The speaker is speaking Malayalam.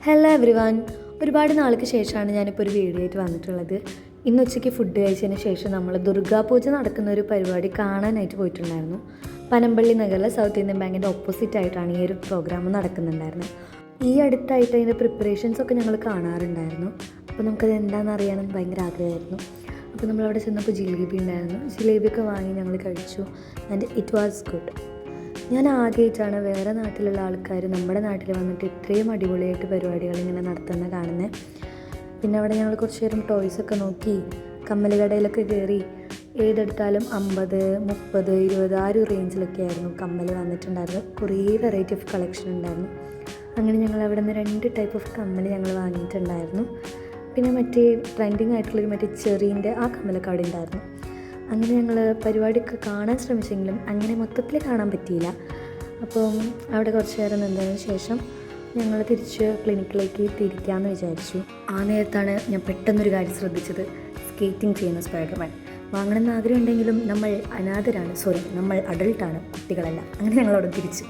ഹലോ എവ്രിവൺ, ഒരുപാട് നാൾക്ക് ശേഷമാണ് ഞാനിപ്പോൾ ഒരു വീഡിയോ ആയിട്ട് വന്നിട്ടുള്ളത്. ഇന്ന് ഉച്ചയ്ക്ക് ഫുഡ് കഴിച്ചതിന് ശേഷം നമ്മൾ ദുർഗാപൂജ നടക്കുന്ന ഒരു പരിപാടി കാണാനായിട്ട് പോയിട്ടുണ്ടായിരുന്നു. പനമ്പള്ളി നഗറിലെ സൗത്ത് ഇന്ത്യൻ ബാങ്കിൻ്റെ ഓപ്പോസിറ്റ് ആയിട്ടാണ് ഈ ഒരു പ്രോഗ്രാം നടക്കുന്നുണ്ടായിരുന്നത്. ഈ അടുത്തായിട്ട് അതിൻ്റെ പ്രിപ്പറേഷൻസൊക്കെ ഞങ്ങൾ കാണാറുണ്ടായിരുന്നു. അപ്പോൾ നമുക്കത് എന്താണെന്ന് അറിയാനും ഭയങ്കര ആഗ്രഹമായിരുന്നു. അപ്പോൾ നമ്മളവിടെ ചെന്നപ്പോൾ ജിലേബി ഉണ്ടായിരുന്നു. ജിലേബിയൊക്കെ വാങ്ങി ഞങ്ങൾ കഴിച്ചു ആൻഡ് ഇറ്റ് വാസ് ഗുഡ്. ഞാൻ ആദ്യമായിട്ടാണ് വേറെ നാട്ടിലുള്ള ആൾക്കാർ നമ്മുടെ നാട്ടിൽ വന്നിട്ട് ഇത്രയും അടിപൊളിയായിട്ട് പരിപാടികൾ ഇങ്ങനെ നടത്തുന്നത് കാണുന്നത്. പിന്നെ അവിടെ ഞങ്ങൾ കുറച്ച് നേരം ടോയ്സൊക്കെ നോക്കി, കമ്മൽ കടയിലൊക്കെ കയറി. ഏതെടുത്താലും 50, 30, 20 ആ ഒരു റേഞ്ചിലൊക്കെ ആയിരുന്നു കമ്മൽ വന്നിട്ടുണ്ടായിരുന്നു. കുറേ വെറൈറ്റി ഓഫ് കളക്ഷൻ ഉണ്ടായിരുന്നു. അങ്ങനെ ഞങ്ങൾ അവിടെ നിന്ന് 2 ടൈപ്പ് ഓഫ് കമ്മൽ ഞങ്ങൾ വാങ്ങിയിട്ടുണ്ടായിരുന്നു. പിന്നെ മറ്റേ ട്രെൻഡിങ് ആയിട്ടുള്ളൊരു മറ്റേ ചെറീൻ്റെ ആ കമ്മലൊക്കെ അവിടെ ഉണ്ടായിരുന്നു. അങ്ങനെ ഞങ്ങൾ പരിപാടിയൊക്കെ കാണാൻ ശ്രമിച്ചെങ്കിലും അങ്ങനെ മൊത്തത്തിൽ കാണാൻ പറ്റിയില്ല. അപ്പം അവിടെ കുറച്ച് നേരം നിന്നതിന് ശേഷം ഞങ്ങൾ തിരിച്ച് ക്ലിനിക്കിലേക്ക് തിരിക്കാമെന്ന് വിചാരിച്ചു. ആ നേരത്താണ് ഞാൻ പെട്ടെന്നൊരു കാര്യം ശ്രദ്ധിച്ചത്. സ്കേറ്റിംഗ് ചെയ്യുന്ന സ്പൈഡർമാൻ വാങ്ങണമെന്ന് ആഗ്രഹമുണ്ടെങ്കിലും നമ്മൾ അനാഥരാണ്, നമ്മൾ അഡൾട്ടാണ്, കുട്ടികളല്ല. അങ്ങനെ ഞങ്ങളവിടെ തിരിച്ചു.